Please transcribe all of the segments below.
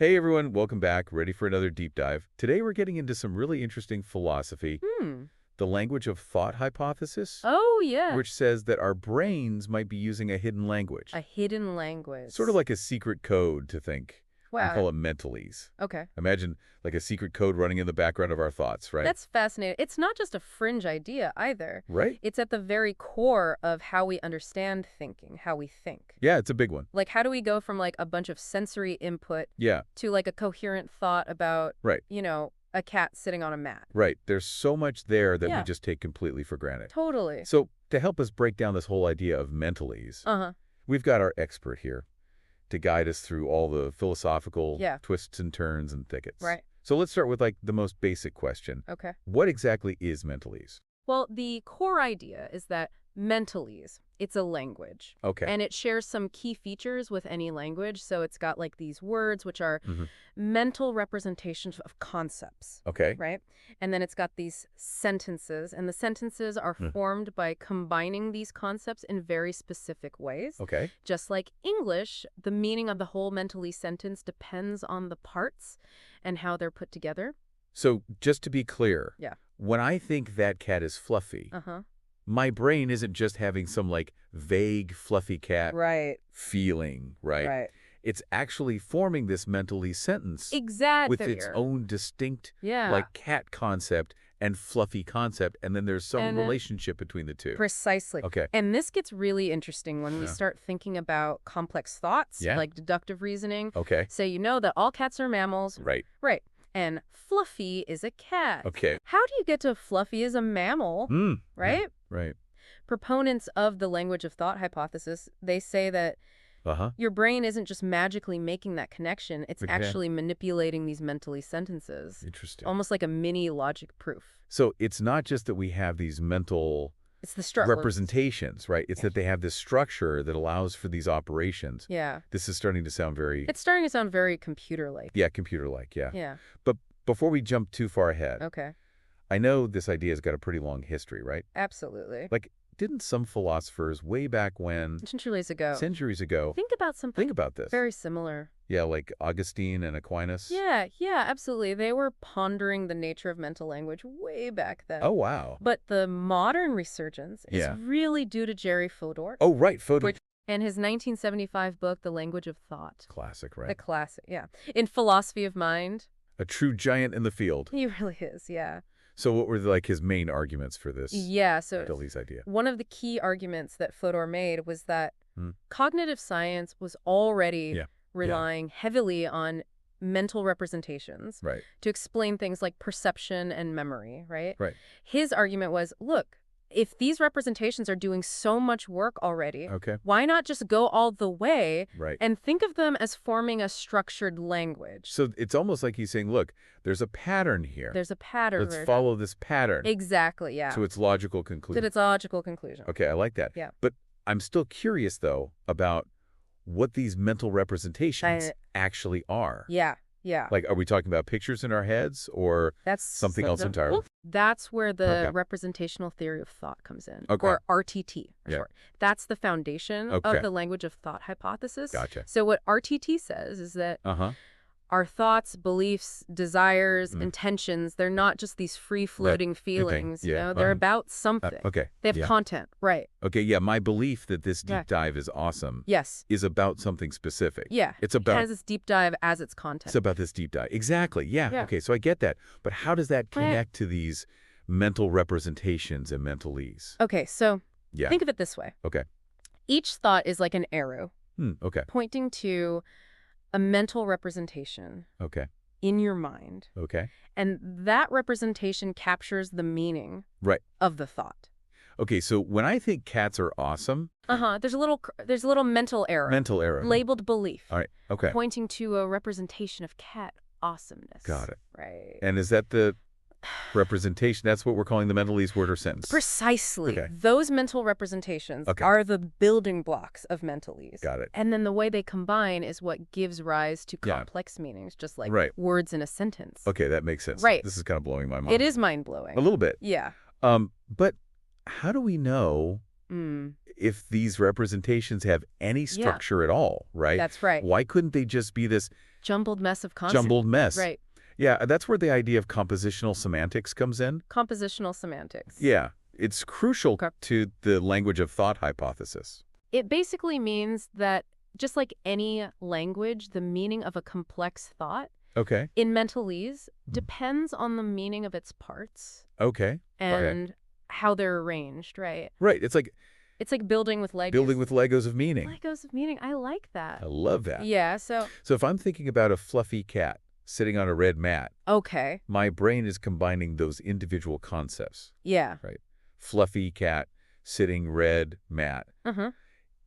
Hey everyone, welcome back. Ready for another deep dive. Today we're getting into some really interesting philosophy. The language of thought hypothesis, Oh, yeah. which says that our brains might be using a hidden language. A hidden language. Sort of like a secret code to think. We Wow. call it Mentalese. Okay. Imagine like a secret code running in the background of our thoughts, right? That's fascinating. It's not just a fringe idea either. Right? It's at the very core of how we understand thinking, how we think. Yeah, it's a big one. Like, how do we go from, like, a bunch of sensory input Yeah, to, like, a coherent thought about, right. a cat sitting on a mat? Right. There's so much there that we Yeah. just take completely for granted. Totally. So to help us break down this whole idea of Mentalese, Uh-huh. we've got our expert here to guide us through all the philosophical twists and turns and thickets. Right. So let's start with like the most basic question. Okay. What exactly is Mentalese? Well, the core idea is that Mentalese, it's a language. Okay. And it shares some key features with any language. So it's got like these words, which are mental representations of concepts. Okay. Right? And then it's got these sentences. And the sentences are formed by combining these concepts in very specific ways. Okay. Just like English, the meaning of the whole Mentalese sentence depends on the parts and how they're put together. So just to be clear, Yeah. when I think that cat is fluffy, my brain isn't just having some like vague fluffy cat Right. feeling, right? Right. It's actually forming this Mentalese sentence Exactly. with its own distinct like cat concept and fluffy concept, and then there's some relationship between the two. Precisely. Okay. And this gets really interesting when we start thinking about complex thoughts, like deductive reasoning. Okay. So you know that all cats are mammals. Right. Right. And Fluffy is a cat. Okay. How do you get to Fluffy as a mammal? Right? Yeah. Right. Proponents of the language of thought hypothesis, they say that your brain isn't just magically making that connection. It's actually manipulating these Mentalese sentences. Interesting. Almost like a mini logic proof. So it's not just that we have these mental It's the structure. representations, right? It's that they have this structure that allows for these operations. Yeah. This is starting to sound very... It's starting to sound very computer-like. Yeah, computer-like, yeah. Yeah. But before we jump too far ahead, Okay. I know this idea has got a pretty long history, right? Absolutely. Like, didn't some philosophers way back when... Centuries ago. Think about something Think about this. very similar. Yeah, like Augustine and Aquinas. Yeah, absolutely. They were pondering the nature of mental language way back then. Oh, wow. But the modern resurgence is really due to Jerry Fodor. Oh, right, Fodor. And his 1975 book, The Language of Thought. Classic, right? The classic, yeah. In Philosophy of Mind. A true giant in the field. He really is, yeah. So what were like his main arguments for this Mentalese idea? One of the key arguments that Fodor made was that cognitive science was already relying heavily on mental representations to explain things like perception and memory, right? Right. His argument was, look, if these representations are doing so much work already, why not just go all the way and think of them as forming a structured language? So it's almost like he's saying, look, there's a pattern here. There's a pattern. Let's follow this pattern. Exactly, yeah. To its logical conclusion. To its logical conclusion. Okay, I like that. Yeah. But I'm still curious, though, about what these mental representations actually are. Yeah. Like, are we talking about pictures in our heads or something else entirely? That's where the representational theory of thought comes in, or RTT. Short. That's the foundation of the language of thought hypothesis. Gotcha. So what RTT says is that our thoughts, beliefs, desires, intentions, they're not just these free-floating feelings. They're about something. They have content, right? Okay, yeah, my belief that this deep dive is awesome is about something specific. Yeah, it has this deep dive as its content. It's about this deep dive. Exactly, yeah. Okay, so I get that. But how does that connect to these mental representations and mentalese? Okay, so think of it this way. Okay. Each thought is like an arrow pointing to a mental representation in your mind. And that representation captures the meaning of the thought. Okay, so when I think cats are awesome... There's a little mental arrow. Mental arrow. Labeled belief. All right, okay. Pointing to a representation of cat awesomeness. Got it. Right. And is that the representation? That's what we're calling the Mentalese word or sentence. Precisely. Those mental representations are the building blocks of Mentalese. Got it. And then the way they combine is what gives rise to complex meanings, just like words in a sentence. Okay, that makes sense. Right. This is kind of blowing my mind. It is mind-blowing. A little bit. Yeah. But how do we know if these representations have any structure at all, right? That's right. Why couldn't they just be this Jumbled mess of concepts. Jumbled mess. Right. Yeah, that's where the idea of compositional semantics comes in. Compositional semantics. Yeah, it's crucial to the language of thought hypothesis. It basically means that just like any language, the meaning of a complex thought in Mentalese depends on the meaning of its parts. And how they're arranged, right? Right. It's like building with Legos. Building with Legos of meaning. Legos of meaning. I like that. I love that. Yeah, so if I'm thinking about a fluffy cat sitting on a red mat, my brain is combining those individual concepts. Yeah. Right. Fluffy cat sitting red mat.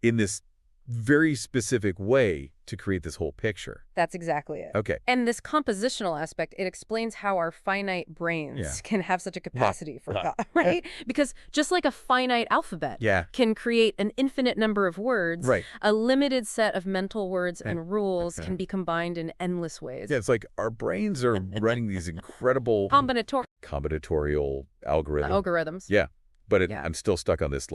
In this very specific way to create this whole picture. That's exactly it. And this compositional aspect, it explains how our finite brains can have such a capacity for thought, right? Because just like a finite alphabet can create an infinite number of words, a limited set of mental words and rules can be combined in endless ways. Yeah, it's like our brains are running these incredible combinatorial algorithms. Yeah, but I'm still stuck on this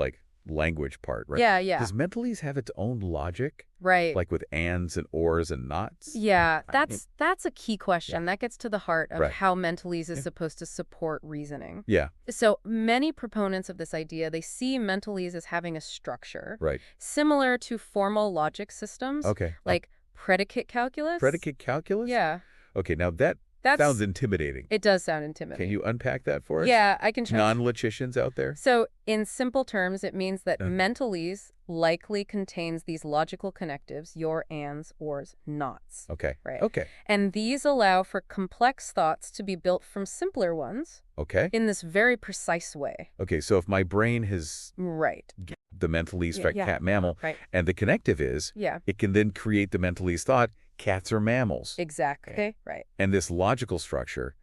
language part, right? Yeah. Does Mentalese have its own logic? Right. Like with ands and ors and nots? Yeah, that's a key question. That gets to the heart of how Mentalese is supposed to support reasoning. Yeah. So many proponents of this idea, they see Mentalese as having a structure. Right. Similar to formal logic systems. Like predicate calculus. Predicate calculus? Yeah. Okay, now that sounds intimidating. It does sound intimidating. Can you unpack that for us? Yeah, I can try. Non-logicians out there? So in simple terms, it means that Mentalese likely contains these logical connectives, your, ands, ors, nots. Right. And these allow for complex thoughts to be built from simpler ones. In this very precise way. So if my brain has the Mentalese cat mammal, and the connective is, it can then create the Mentalese thought, cats are mammals. Exactly. Right. And this logical structure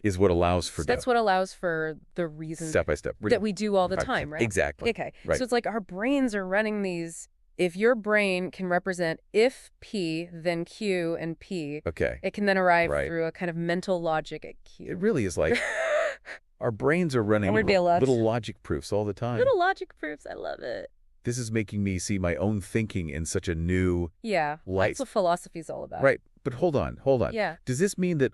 is what allows for that's what allows for the reason step by step that we do all the time, right? Exactly. Right. So it's like our brains are running these. If your brain can represent if P, then Q and P, it can then arrive through a kind of mental logic at Q. It really is like our brains are running little logic proofs all the time. Little logic proofs. I love it. This is making me see my own thinking in such a new light. That's what philosophy is all about. Right. But hold on. Yeah. Does this mean that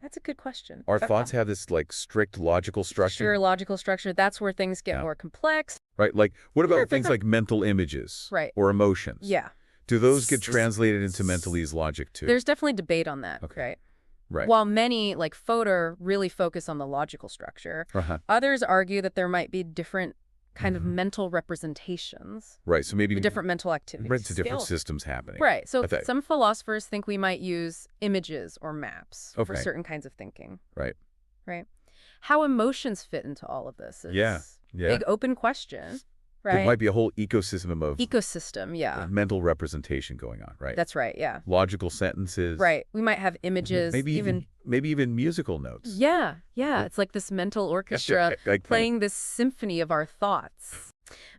That's a good question. our thoughts have this strict logical structure? Sure, logical structure. That's where things get more complex. Right. What about things like mental images? Or emotions? Yeah. Do those get translated into Mentalese logic too? There's definitely debate on that, right? While many, like Fodor, really focus on the logical structure, others argue that there might be different kind of mental representations. Right, so maybe different mental activities. Right, so different systems happening. Right, so some philosophers think we might use images or maps for certain kinds of thinking. Right. How emotions fit into all of this is a big open question. Right. There might be a whole ecosystem of mental representation going on, right? That's right, yeah. Logical sentences. Right. We might have images. Maybe even musical notes. Yeah. It's like this mental orchestra playing this symphony of our thoughts.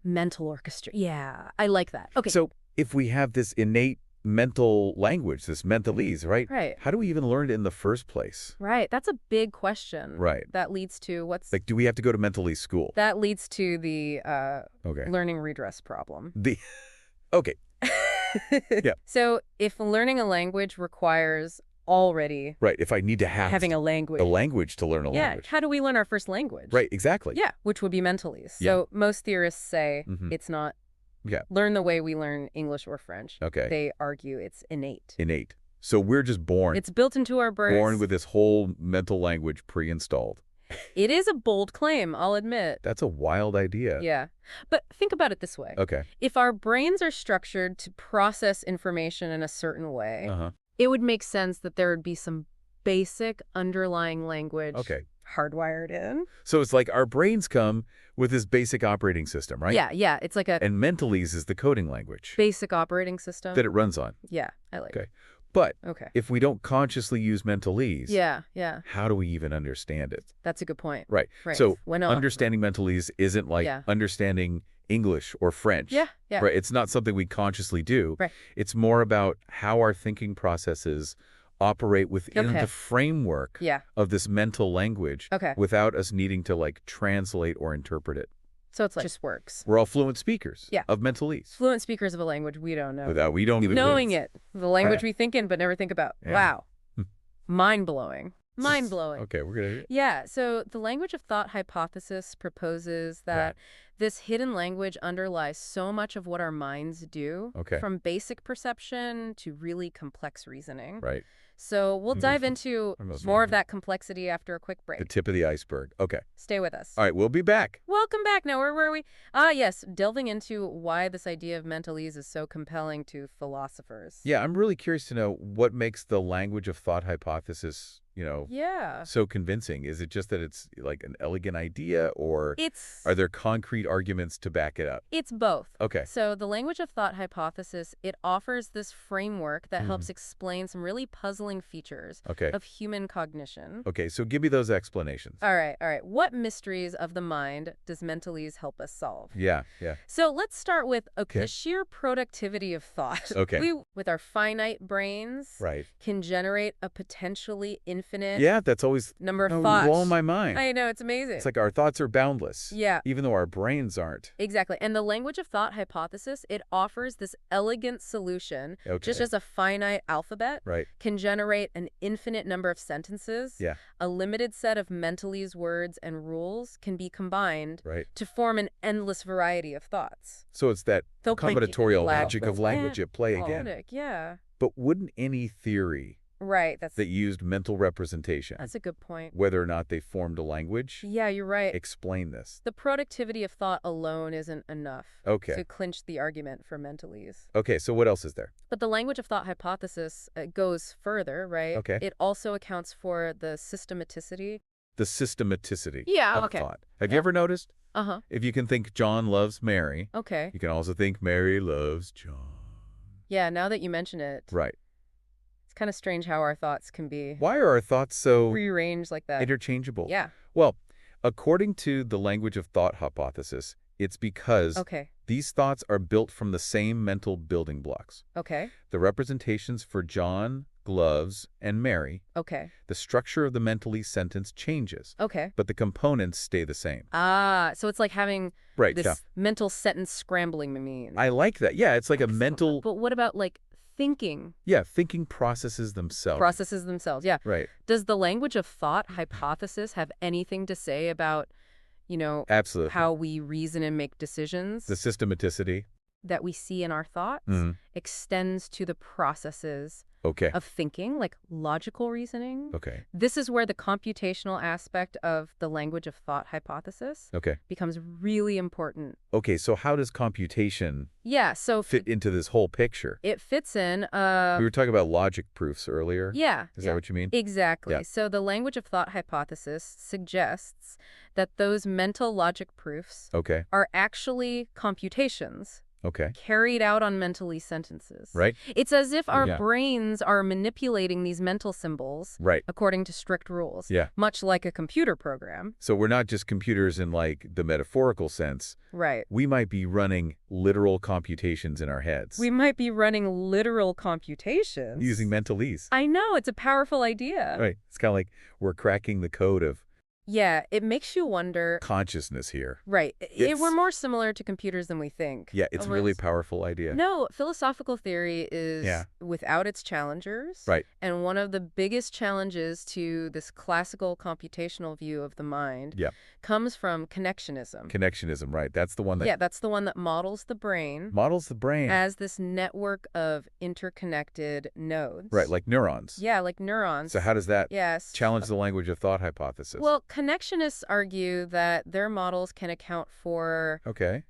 Mental orchestra. Yeah, I like that. Okay. So if we have this innate mental language, this Mentalese, right? Right. How do we even learn it in the first place? Right. That's a big question. Right. That leads to what's... do we have to go to Mentalese school? That leads to the learning redress problem. Okay. Yeah. So if learning a language requires already... Right. If I need to have... Having a language to learn a language. How do we learn our first language? Right. Exactly. Yeah. Which would be Mentalese. So most theorists say it's not... Learn the way we learn English or French. They argue it's innate. So we're just born. It's built into our birth. Born with this whole mental language pre-installed. It is a bold claim, I'll admit. That's a wild idea. Yeah. But think about it this way. If our brains are structured to process information in a certain way, it would make sense that there would be some basic underlying language hardwired in. So it's like our brains come with this basic operating system, right? Yeah. It's like a... And Mentalese is the coding language. Basic operating system. That it runs on. Yeah, I like it. But if we don't consciously use Mentalese, how do we even understand it? That's a good point. Right. So understanding Mentalese isn't like understanding English or French. Yeah. Right. It's not something we consciously do. Right. It's more about how our thinking processes operate within the framework of this mental language without us needing to translate or interpret it. So it's like just works. We're all fluent speakers of Mentalese. Fluent speakers of a language we don't know. Without we don't even knowing it. The language we think in but never think about. Yeah. Wow. Mind-blowing. Mind-blowing. Okay, we're going to... Yeah, so the language of thought hypothesis proposes that this hidden language underlies so much of what our minds do, from basic perception to really complex reasoning. Right. So we'll dive into more of that complexity after a quick break. The tip of the iceberg. Okay. Stay with us. All right, we'll be back. Welcome back. Now, where were we? Yes, delving into why this idea of mentalese is so compelling to philosophers. Yeah, I'm really curious to know what makes the language of thought hypothesis, so convincing. Is it just that it's like an elegant idea, or are there concrete arguments to back it up? It's both. Okay. So the language of thought hypothesis, it offers this framework that helps explain some really puzzling features of human cognition. Okay, so give me those explanations. All right. What mysteries of the mind does Mentalese help us solve? Yeah. So let's start with the sheer productivity of thought. We, with our finite brains, can generate a potentially infinite that's always number of thoughts. Blowing my mind. I know, it's amazing. It's like our thoughts are boundless. Yeah. Even though our brains aren't. Exactly. And the language of thought hypothesis, it offers this elegant solution, just as a finite alphabet can generate an infinite number of sentences. Yeah. A limited set of Mentalese words and rules can be combined to form an endless variety of thoughts. So it's that combinatorial logic of language at play again. Yeah. But wouldn't any theory that used mental representation, that's a good point, whether or not they formed a language, yeah, you're right, explain this? The productivity of thought alone isn't enough to clinch the argument for Mentalese. Okay, so what else is there? But the language of thought hypothesis goes further, right? Okay. It also accounts for the systematicity. The systematicity of thought. Have you ever noticed? If you can think John loves Mary, you can also think Mary loves John. Yeah, now that you mention it. Right. It's kind of strange how our thoughts can be... Why are our thoughts so... rearranged like that? Interchangeable. Yeah. Well, according to the language of thought hypothesis, it's because these thoughts are built from the same mental building blocks. The representations for John, gloves, and Mary. The structure of the Mentalese sentence changes. But the components stay the same. So it's like having this mental sentence scrambling mean. I like that. Yeah, it's like a mental... But what about, like, thinking? Yeah, thinking processes themselves. Yeah. Right. Does the language of thought hypothesis have anything to say about, absolutely, how we reason and make decisions? The systematicity that we see in our thoughts extends to the processes of thinking, like logical reasoning. This is where the computational aspect of the language of thought hypothesis becomes really important. So how does computation fit into this whole picture? It fits in... we were talking about logic proofs earlier. Yeah. Is that what you mean? Exactly. Yeah. So the language of thought hypothesis suggests that those mental logic proofs are actually computations carried out on Mentalese sentences. Right. It's as if our brains are manipulating these mental symbols according to strict rules, much like a computer program. So we're not just computers in like the metaphorical sense. Right. We might be running literal computations in our heads. We might be running literal computations. Using Mentalese. I know, it's a powerful idea. Right. It's kind of like we're cracking the code of... Yeah, it makes you wonder... consciousness here. Right. We're more similar to computers than we think. Yeah, it's a really powerful idea. No, philosophical theory is without its challengers. Right. And one of the biggest challenges to this classical computational view of the mind comes from connectionism. Connectionism, right. That's the one that... Yeah, that's the one that models the brain. Models the brain. As this network of interconnected nodes. Right, like neurons. Yeah, like neurons. So how does that challenge the language of thought hypothesis? Well, connectionists argue that their models can account for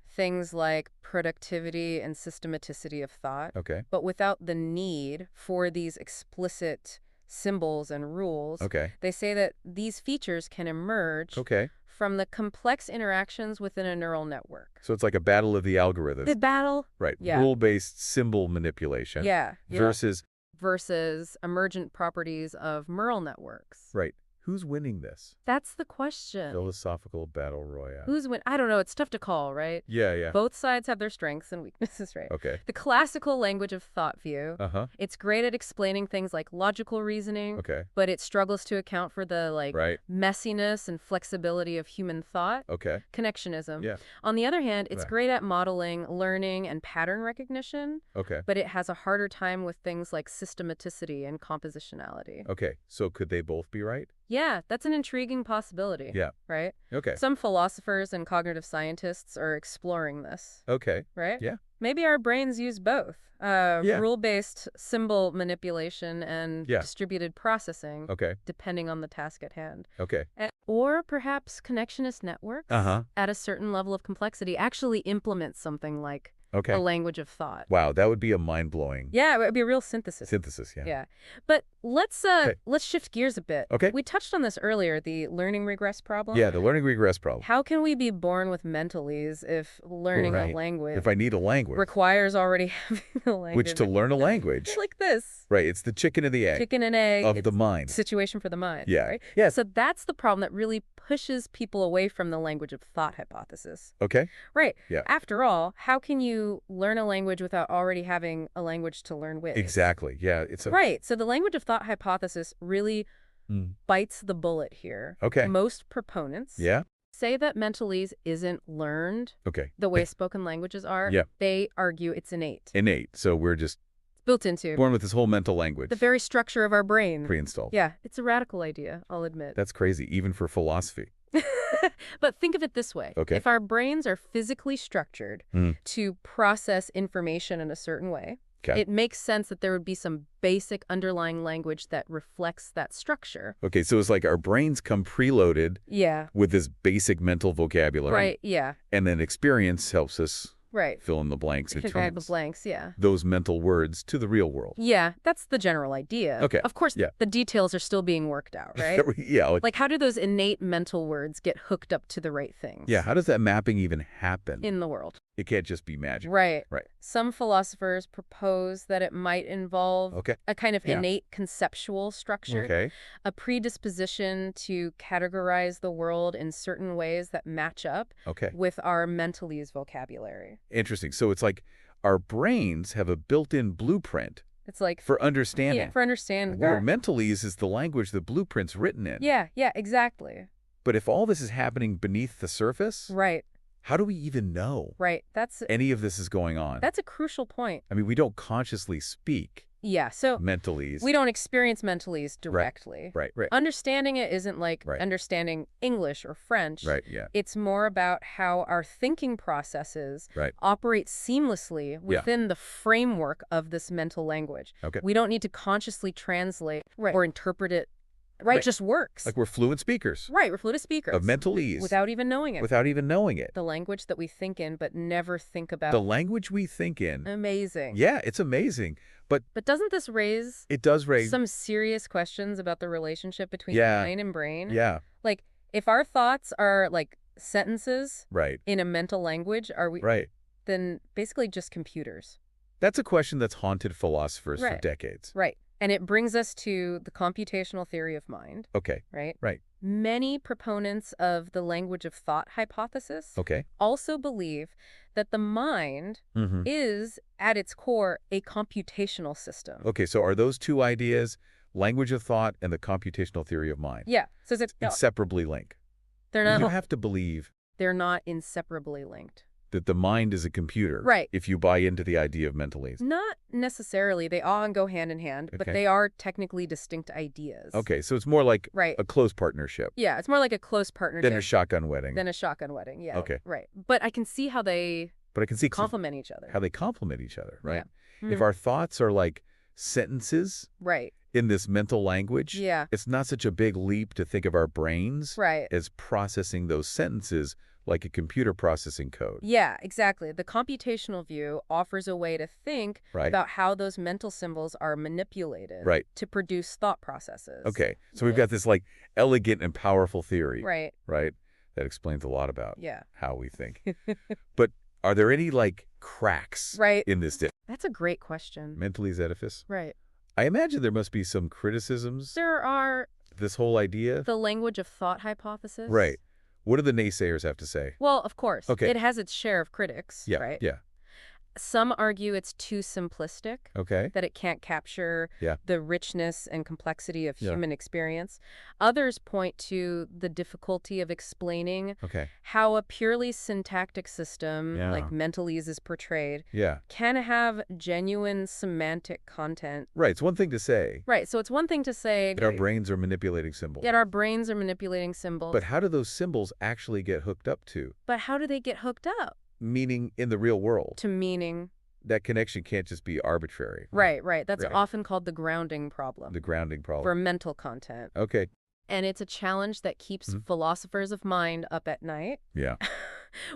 things like productivity and systematicity of thought, but without the need for these explicit symbols and rules. They say that these features can emerge from the complex interactions within a neural network. So it's like a battle of the algorithms. The battle. Right. Rule-based symbol manipulation. Yeah. Versus emergent properties of neural networks. Right. Who's winning this? That's the question. Philosophical battle royale. Who's win? I don't know. It's tough to call, right? Yeah, yeah. Both sides have their strengths and weaknesses, right? Okay. The classical language of thought view. Uh-huh. It's great at explaining things like logical reasoning. Okay. But it struggles to account for the right. messiness and flexibility of human thought. Okay. Connectionism. Yeah. On the other hand, it's great at modeling, learning, and pattern recognition. Okay. But it has a harder time with things like systematicity and compositionality. Okay. So could they both be right? Yeah, that's an intriguing possibility. Yeah. Right? Okay. Some philosophers and cognitive scientists are exploring this. Okay. Right? Yeah. Maybe our brains use both. Rule-based symbol manipulation and distributed processing. Okay. Depending on the task at hand. Okay. Or perhaps connectionist networks at a certain level of complexity actually implement something like a language of thought. Wow, that would be a mind-blowing... Yeah, it would be a real synthesis. Yeah. Yeah. But let's shift gears a bit. Okay. We touched on this earlier, the learning regress problem. Yeah, the learning regress problem. How can we be born with mentalese if learning a language... If I need a language. ...requires already having a language. Which to learn a language... like this. Right, it's the chicken and the egg. Chicken and egg. Of the mind. Situation for the mind. Yeah. Right? Yeah. So that's the problem that really pushes people away from the language of thought hypothesis. Okay. Right. Yeah. After all, how can you learn a language without already having a language to learn with? Exactly. Yeah. Right. So the language of thought hypothesis really bites the bullet here. Okay. Most proponents say that mentalese isn't learned the way spoken languages are. Yeah. They argue it's innate. Innate. So we're just built into. Born with this whole mental language. The very structure of our brain. Pre-installed. Yeah. It's a radical idea, I'll admit. That's crazy, even for philosophy. But think of it this way. Okay. If our brains are physically structured to process information in a certain way, it makes sense that there would be some basic underlying language that reflects that structure. Okay, so it's like our brains come preloaded with this basic mental vocabulary. Right, yeah. And then experience helps us fill in the blanks. Fill in the blanks, yeah. Those mental words to the real world. Yeah, that's the general idea. Okay. Of course, the details are still being worked out, right? Yeah. Like, how do those innate mental words get hooked up to the right things? Yeah, how does that mapping even happen? In the world. It can't just be magic. Right. Right. Some philosophers propose that it might involve a kind of innate conceptual structure, a predisposition to categorize the world in certain ways that match up with our mentalese vocabulary. Interesting. So it's like our brains have a built-in blueprint. It's like for understanding. Yeah, for understanding. Well, mentalese is the language the blueprint's written in. Yeah, exactly. But if all this is happening beneath the surface, how do we even know any of this is going on? That's a crucial point. I mean, we don't consciously speak so mentalese. We don't experience mentalese directly. Right. Understanding it isn't like understanding English or French. It's more about how our thinking processes operate seamlessly within the framework of this mental language. We don't need to consciously translate or interpret it. It just works. Like we're fluent speakers. We're fluent speakers. Of mentalese. Without even knowing it. Without even knowing it. The language that we think in but never think about. The language we think in. Amazing. Yeah, it's amazing. But doesn't this raise... It does raise... some serious questions about the relationship between mind and brain? Yeah. Like, if our thoughts are like sentences in a mental language, are we... Then basically just computers. That's a question that's haunted philosophers for decades. And it brings us to the computational theory of mind. Right? Many proponents of the language of thought hypothesis also believe that the mind is, at its core, a computational system. Okay, so are those two ideas, language of thought and the computational theory of mind? Yeah. So it's inseparably linked. They're not. You have to believe. They're not inseparably linked. That the mind is a computer. If you buy into the idea of mentalese. Not necessarily. They all go hand in hand, but they are technically distinct ideas. Okay, so it's more like a close partnership. Yeah, it's more like a close partnership. Than a shotgun wedding. Yeah. Okay. Right. But I can see how they complement each other. How they complement each other, right? Yeah. If our thoughts are like sentences in this mental language, it's not such a big leap to think of our brains as processing those sentences like a computer processing code. Yeah, exactly. The computational view offers a way to think about how those mental symbols are manipulated to produce thought processes. Okay, so we've got this like elegant and powerful theory. Right. That explains a lot about how we think. But are there any like cracks in this? That's a great question. Mentalese edifice? Right. I imagine there must be some criticisms. There are. this whole idea? The language of thought hypothesis? Right. What do the naysayers have to say? Well, of course. Okay. It has its share of critics, Yeah, right? yeah. Some argue it's too simplistic, Okay. that it can't capture Yeah. the richness and complexity of Yeah. human experience. Others point to the difficulty of explaining Okay. how a purely syntactic system, Yeah. like Mentalese is portrayed, Yeah. can have genuine semantic content. Right. It's one thing to say Right, so it's one thing to say that our brains are manipulating symbols. that our brains are manipulating symbols. But how do those symbols actually get hooked up to? But how do they get hooked up? Meaning in the real world. To meaning. That connection can't just be arbitrary. Right, right. That's Right. often called the grounding problem. The grounding problem. For mental content. Okay. And it's a challenge that keeps philosophers of mind up at night. Yeah.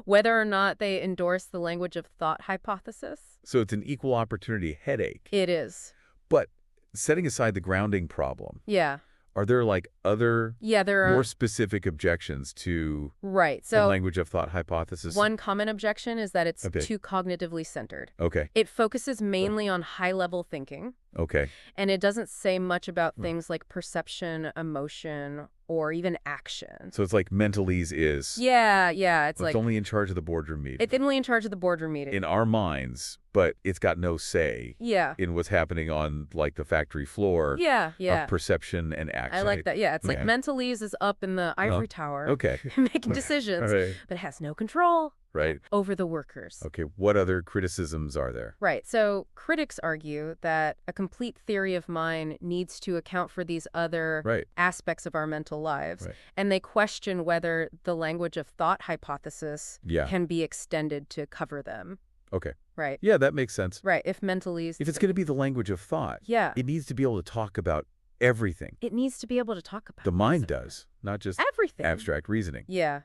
Whether or not they endorse the language of thought hypothesis. So it's an equal opportunity headache. It is. But setting aside the grounding problem, Yeah. are there like other there are more specific objections to right. the So language of thought hypothesis? one common objection is that it's Okay. too cognitively centered. Okay. It focuses mainly on high-level thinking, Okay. and it doesn't say much about things like perception, emotion, or even action. So it's like Mentalese is. Yeah, it's It's like only in charge of the boardroom meeting. it's only in charge of the boardroom meeting. In our minds, but it's got no say Yeah. in what's happening on like the factory floor Yeah. of perception and action. I like that. Yeah, it's like Yeah. Mentalese is up in the ivory tower Okay. making decisions, Right. but has no control Right. over the workers. Okay. What other criticisms are there? Right. So critics argue that a complete theory of mind needs to account for these other Right. aspects of our mental lives. Right. And they question whether the language of thought hypothesis Yeah. can be extended to cover them. Okay. Right. Yeah, that makes sense. Right. If Mentalese. If it's going to be the language of thought, Yeah. it needs to be able to talk about everything. It needs to be able to talk about The mind this. does, not just Everything. abstract reasoning. Yeah.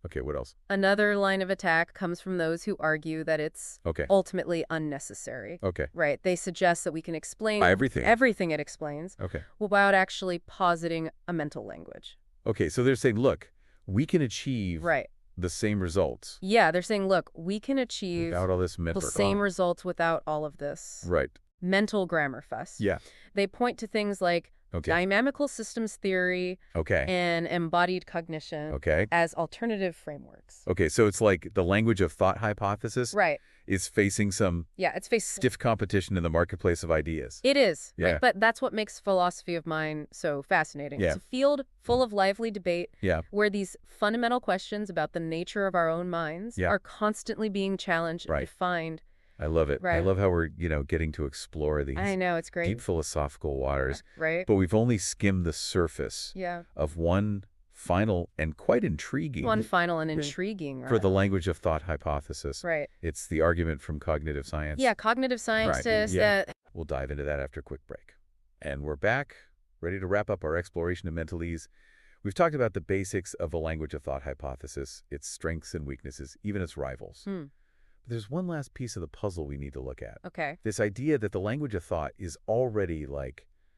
Okay, what else? Another line of attack comes from those who argue that it's Okay. ultimately unnecessary. Okay. Right. They suggest that we can explain Everything it explains Okay. without actually positing a mental language. Okay, so they're saying, look, we can achieve Right. the same results Yeah, they're saying, look, we can achieve without all this the mental same results without all of this Right. mental grammar fuss. Yeah. They point to things like Okay. dynamical systems theory Okay. and embodied cognition Okay. as alternative frameworks. Okay, so it's like the language of thought hypothesis Right. is facing some Yeah, it's faced. stiff competition in the marketplace of ideas. It is. Yeah. Right? But that's what makes philosophy of mind so fascinating. Yeah. It's a field full of lively debate Yeah. where these fundamental questions about the nature of our own minds Yeah. are constantly being challenged Right. and defined. I love it. I Right. love how we're, getting to explore these I know, it's great. deep philosophical waters. Right? But we've only skimmed the surface Yeah. of one final and quite intriguing One final and intriguing. for the language of thought hypothesis. Right. It's the argument from cognitive science. Yeah, cognitive science says that. We'll dive into that after a quick break. And we're back, ready to wrap up our exploration of Mentalese. We've talked about the basics of the language of thought hypothesis, its strengths and weaknesses, even its rivals. But there's one last piece of the puzzle we need to look at. Okay. This idea that the language of thought is already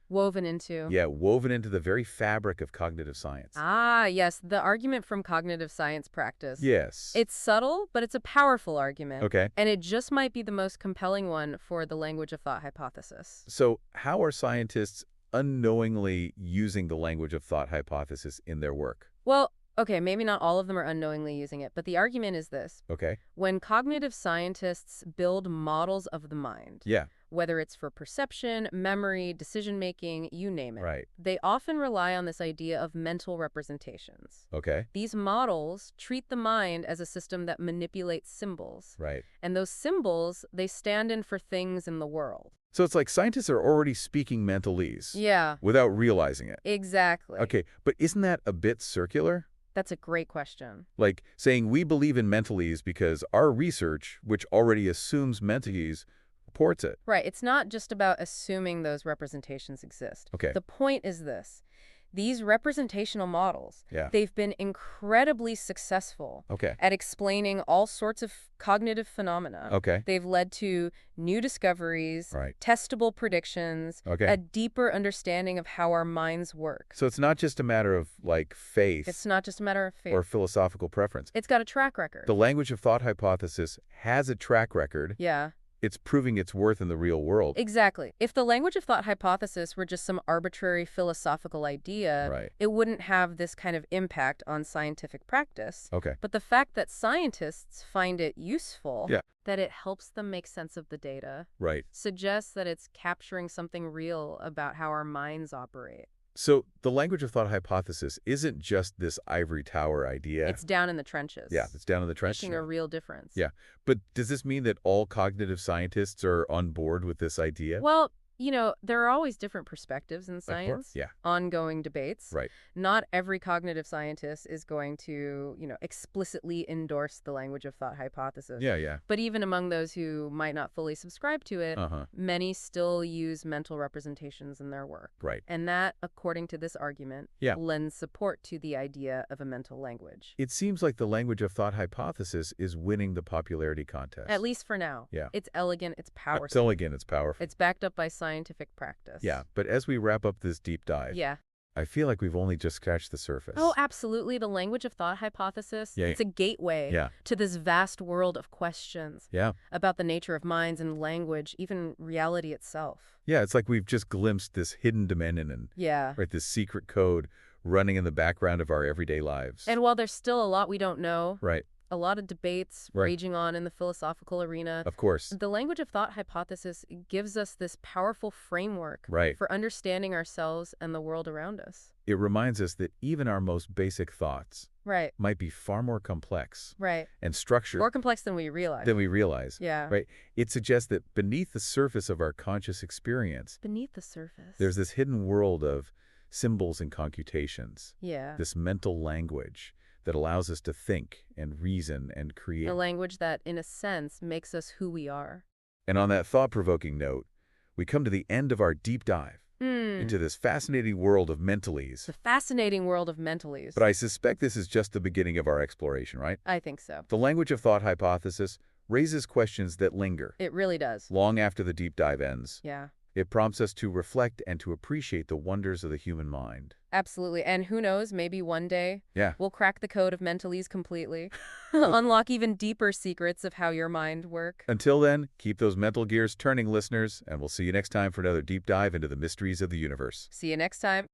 Woven into. woven into the very fabric of cognitive science. Ah, yes, the argument from cognitive science practice. Yes. It's subtle, but it's a powerful argument. Okay. And it just might be the most compelling one for the language of thought hypothesis. So how are scientists unknowingly using the language of thought hypothesis in their work? Well, okay, maybe not all of them are unknowingly using it, but the argument is this. Okay. When cognitive scientists build models of the mind, Yeah. whether it's for perception, memory, decision-making, you name it, Right. they often rely on this idea of mental representations. Okay. These models treat the mind as a system that manipulates symbols. Right. And those symbols, they stand in for things in the world. So it's like scientists are already speaking Mentalese. Yeah. Without realizing it. Exactly. Okay, but isn't that a bit circular? That's a great question. Like saying we believe in Mentalese because our research, which already assumes Mentalese, reports it. Right. It's not just about assuming those representations exist. Okay. The point is this. These representational models, Yeah. they've been incredibly successful Okay. at explaining all sorts of cognitive phenomena. Okay. They've led to new discoveries, Right. testable predictions, Okay. a deeper understanding of how our minds work. So it's not just a matter of faith It's not just a matter of faith. or philosophical preference. It's got a track record. The language of thought hypothesis has a track record. Yeah. It's proving its worth in the real world. Exactly. If the language of thought hypothesis were just some arbitrary philosophical idea, it wouldn't have this kind of impact on scientific practice. Okay. But the fact that scientists find it useful, Yeah. that it helps them make sense of the data, suggests that it's capturing something real about how our minds operate. So the language of thought hypothesis isn't just this ivory tower idea. It's down in the trenches. Yeah, it's down in the trenches. Making a real difference. Yeah. But does this mean that all cognitive scientists are on board with this idea? Well, there are always different perspectives in science. Of course, yeah. Ongoing debates. Right. Not every cognitive scientist is going to, explicitly endorse the language of thought hypothesis. Yeah, yeah. But even among those who might not fully subscribe to it, many still use mental representations in their work. Right. And that, according to this argument, lends support to the idea of a mental language. It seems like the language of thought hypothesis is winning the popularity contest. At least for now. Yeah. It's elegant, it's powerful. It's elegant, it's powerful. It's backed up by scientific practice. Yeah, but as we wrap up this deep dive, I feel like we've only just scratched the surface. Oh, absolutely. The language of thought hypothesis, it's a gateway to this vast world of questions about the nature of minds and language, even reality itself. Yeah, it's like we've just glimpsed this hidden dominion and this secret code running in the background of our everyday lives. And while there's still a lot we don't know, right. A lot of debates raging on in the philosophical arena. Of course. The language of thought hypothesis gives us this powerful framework for understanding ourselves and the world around us. It reminds us that even our most basic thoughts might be far more complex and structured. More complex than we realize. Yeah. Right. It suggests that beneath the surface of our conscious experience, there's this hidden world of symbols and computations. Yeah. This mental language that allows us to think and reason and create. A language that, in a sense, makes us who we are. And on that thought-provoking note, we come to the end of our deep dive into this fascinating world of Mentalese. The fascinating world of Mentalese. But I suspect this is just the beginning of our exploration, right? I think so. The language of thought hypothesis raises questions that linger. It really does. Long after the deep dive ends. Yeah. It prompts us to reflect and to appreciate the wonders of the human mind. Absolutely. And who knows, maybe one day we'll crack the code of Mentalese completely. Unlock even deeper secrets of how your mind works. Until then, keep those mental gears turning, listeners, and we'll see you next time for another deep dive into the mysteries of the universe. See you next time.